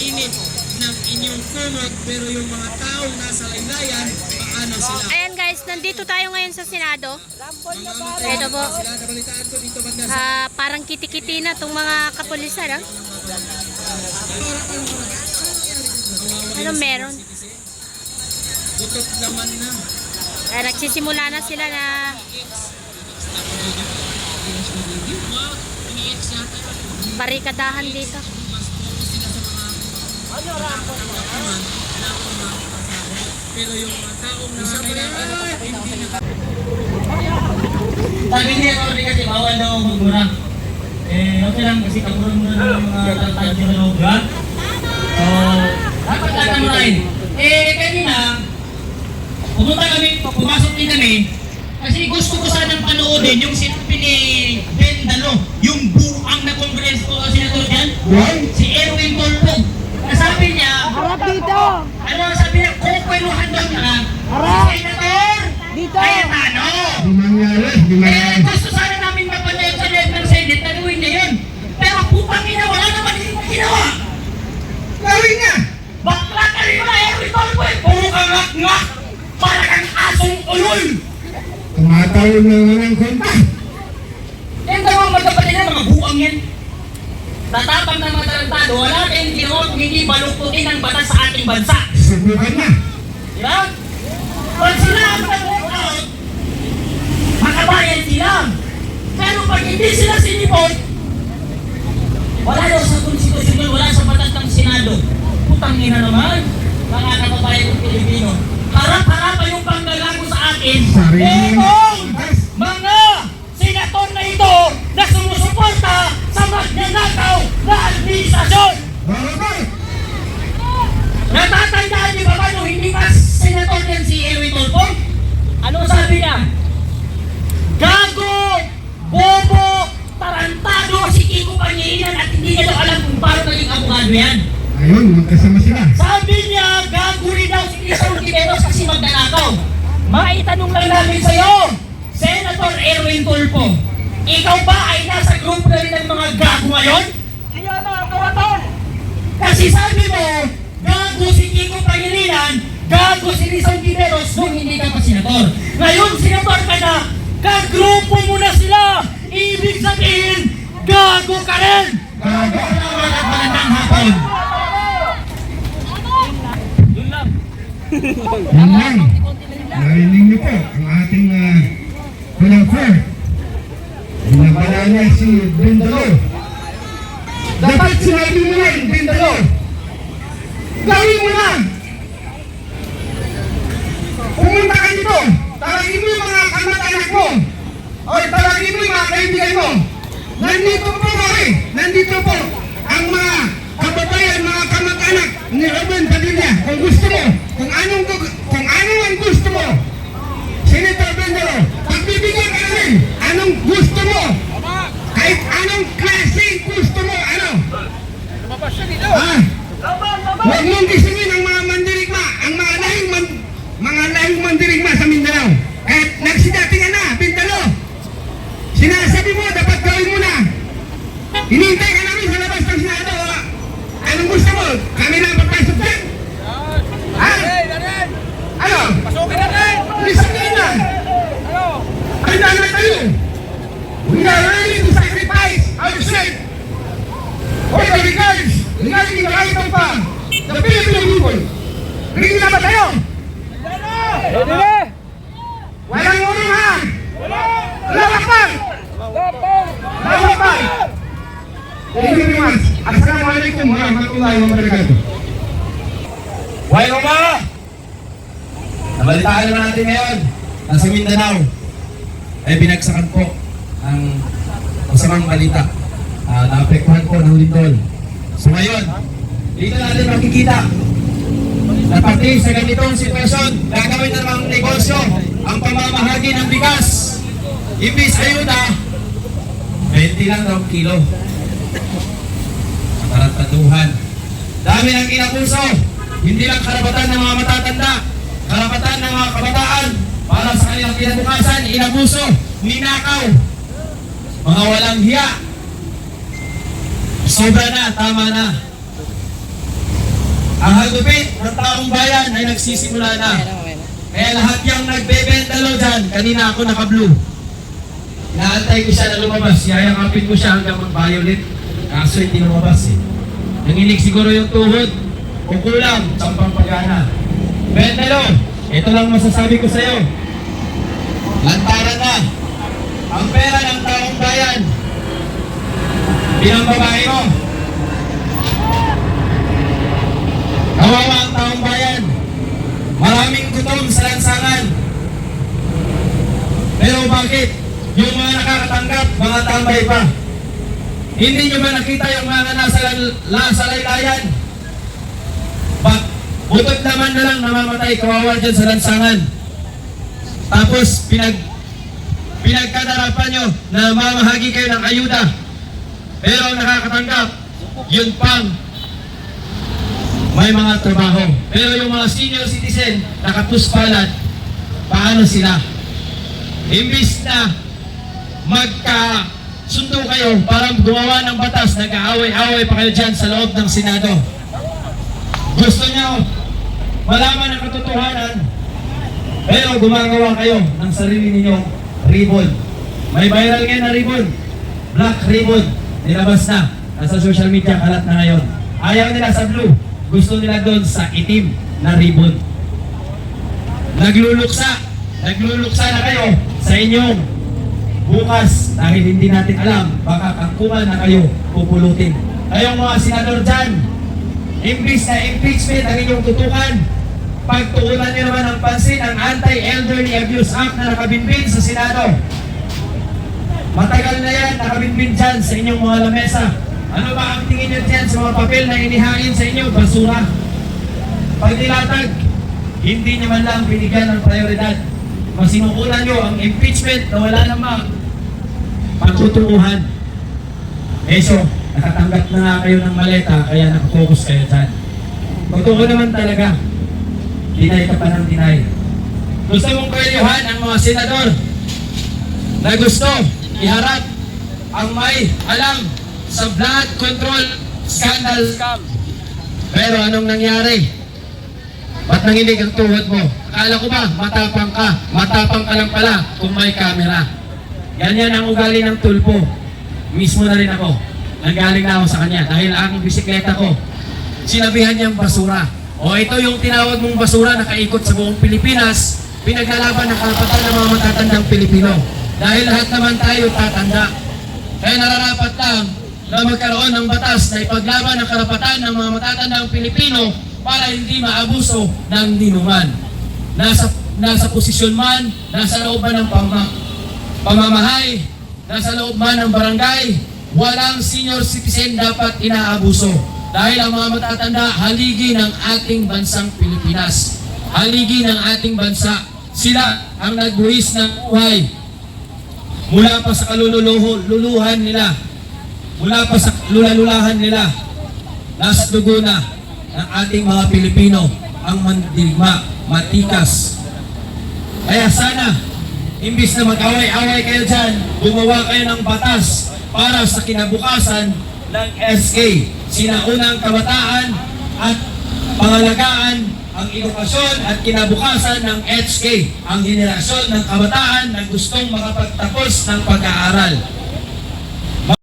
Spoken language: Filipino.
init ng inyong kumot, pero yung mga taong nasa laylayan, paano sila? Ayan guys, nandito tayo ngayon sa Senado. Ito po. Parang kiti-kiti na itong mga kapulisan. Ano meron? Butot naman na. Nagsisimula na sila na barikadahan dito. Pero yung mga taong nangangailangan, hindi na. Sabi niya ako kasi bawal daw magmura. Okay lang kasi kamura-mura ng mga tatay sa loob, ha? So, dapat lang kamurain. Kanina, pumasok din kami, kasi gusto ko sanang panoodin yung sinabi ni Ben Dalo, yung buang na kongreso senator dyan, si Erwin Tulfo. Sabi niya, Harap dito! sabi niya, kukweluhan daw niya, si Senator Dito! Cayetano. Gusto sana namin mapanood sa loob ng Senate, nagawin niya yun. Pero putang ina, wala naman yung ginawa. Gawin niya! Bakla ka rin na Erwin Tulfo eh! Puro kang ngak-ngak! Para kang asong ulol! Tumatawag na nga ng konta. Yung dalawang magkapatid na mga buang yan. Tatapang ng mga tarantado, wala kayong ginawa kung hindi baluktutin ang batas sa ating bansa. Subukan na. Diba? Pag sila ang nag-out, makabayan sila. Pero pag hindi sila sinipot, wala daw sa konstitusyon, wala sa batas ng Senado. Putang ina naman, mga kababayan ng Pilipino. Harap-harapan yung panggalago sa atin. Etong mga senator na ito na sumusuporta sa magnanakaw na administrasyon. Natatandaan niyo ba ba nung hindi pa senator yan si Erwin Tulfo? Ano sabi niya? Gago, bobo, tarantado si Kiko Pangilinan at hindi niya daw alam kung paano naging abogado yan. Ayun, magkasama sila. Sabi niya, gago rin daw si Rizal Tiberos kasi magnanakaw. Maitanong lang namin sa'yo, Senator Erwin Tulfo, ikaw ba ay nasa grupo na rin ng mga gago ngayon? Kaya mga kawaton! Kasi sabi mo, gago si Kiko Pangilinan, gago si Rizal Tiberos nung hindi ka pa senator. Ngayon, senator ka na, kagrupo mo na sila! Ibig sabihin, gago ka rin! Gago naman at magandang hapon! Yan lang. Narinig niyo po ang ating confer. Binabala niya si Bindalo. Dapat sinabi mo yan, Bindalo. Gawin mo na. Pumunta ka dito. Tawagin mo yung mga kamag-anak mo. O tawagin mo yung mga kaibigan mo. Nandito po kami. Nandito po ang mga kababayan, mga kamag-anak ni Ruben Padilla. Kung gusto mo, kung anong ang gusto mo, Senator Bindalo, pagbibigyan ka namin, anong gusto mo? Kahit anong klase gusto mo, ano? Huwag mong gisingin ang mga mandirigma, ang mga lahing mandirigma sa Mindanao. Kahit nagsidatingan na, Bindalo, sinasabi mo, dapat gawin mo na. Hinihintay ka namin sa labas ng Senado. Anong gusto mo? Kami lang papasok dyan? Ha? Ano? Pasukin natin! Lisangin na! Ano? Handa na tayo! We are ready to sacrifice ourselves for the regards regarding the right of the Filipino people. Ready na ba tayo? Ready na! Walang urong ha! Wala! Lalakpan! Lapang! Lalakpan! Thank you very much. Assalamualaikum warahmatullahi wabarakatuh. Buhay mo ba? Nabalitaan naman natin ngayon na sa Mindanao ay binagsakan po ang masamang balita. Naapektuhan po ng lindol. So ngayon, dito natin makikita na pati sa ganitong sitwasyon, gagawin na namang negosyo ang pamamahagi ng bigas. Ibis ayuda, 20 lang daw kilo. Tarantaduhan. Dami ng inabuso. Hindi lang karapatan ng mga matatanda, karapatan ng mga kabataan para sa kanilang kinabukasan, inabuso, ninakaw, mga walang hiya. Sobra na, tama na. Ang hagupit ng taong bayan ay nagsisimula na. Kaya lahat yung nagbebentalo dyan, kanina ako naka-blue. Inaantay ko siya na lumabas, yayakapin ko siya hanggang mag-violet. Kaso hindi lumabas eh. Nanginig siguro yung tuhod. Kung kulang, sampang pagana. Bentalo, ito lang masasabi ko sa'yo. Lantaran na. Ang pera ng taong bayan. Bilang babae mo. Kawawa ang taong bayan. Maraming gutom sa lansangan. Pero bakit? Yung mga nakakatanggap, mga tambay pa. Hindi nyo ba nakita yung mga nasa laylayan? Butot naman na lang namamatay, kawawa dyan sa lansangan. Tapos pinagkadarapan nyo na mamahagi kayo ng ayuda. Pero ang nakakatanggap, yun pang may mga trabaho. Pero yung mga senior citizen, nakapuspalat, paano sila? Imbis na magkasundo kayo para gumawa ng batas, nag-aaway-aaway pa kayo dyan sa loob ng Senado. Gusto nyo malaman ang katotohanan, pero gumagawa kayo ng sarili ninyong ribbon. May viral ngayon na ribbon, black ribbon, nilabas na, nasa social media, kalat na ngayon. Ayaw nila sa blue, gusto nila doon sa itim na ribbon. Nagluluksa na kayo sa inyong bukas dahil hindi natin alam, baka kangkungan na kayo pupulutin. Kayong mga senador dyan, imbis na impeachment ang inyong tutukan, pagtuunan nyo naman ang pansin ang Anti-Elderly Abuse Act na nakabinbin sa Senado. Matagal na yan, nakabinbin dyan sa inyong mga lamesa. Ano ba ang tingin nyo dyan sa mga papel na inihain sa inyo? Basura. Pag nilatag, hindi nyo man lang binigyan ng prioridad. Masinukulan nyo ang impeachment na wala namang pagtutuuhan. So, nakatanggap na nga kayo ng maleta, kaya nakapokus kayo dyan. Totoo naman talaga. Dinay ka pa ng dinay. Gusto mong kayohan ang mga senador na gusto iharap ang may alam sa blood control scandal. Pero anong nangyari? Ba't nanginig ang tuhod mo? Akala ko ba matapang ka? Matapang ka lang pala kung may camera. Ganyan ang ugali ng tulpo. Mismo na rin ako. Nanggaling na ako sa kanya dahil ang bisikleta ko, sinabihan niyang basura. O ito yung tinawag mong basura, nakaikot sa buong Pilipinas, pinaglalaban ng karapatan ng mga matatandang Pilipino. Dahil lahat naman tayo tatanda. Kaya nararapat lang na magkaroon ng batas na ipaglaban ang karapatan ng mga matatandang Pilipino para hindi maabuso ng ninuman. Nasa posisyon man, nasa loob man ng pamamahay, nasa loob man ng barangay, walang senior citizen dapat inaabuso. Dahil ang mga matatanda, haligi ng ating bansang Pilipinas. Haligi ng ating bansa. Sila ang nagbuhis ng buhay. Mula pa sa kalululuhan nila, mula pa sa lulalulahan nila, nasa dugo na ng ating mga Pilipino ang mandirigma, matikas. Kaya sana, imbis na mag-away-away kayo dyan, gumawa kayo ng batas para sa kinabukasan ng SK. Sinaunang kabataan at pangalagaan ang edukasyon at kinabukasan ng HK, ang henerasyon ng kabataan na gustong makapagtapos ng pag-aaral.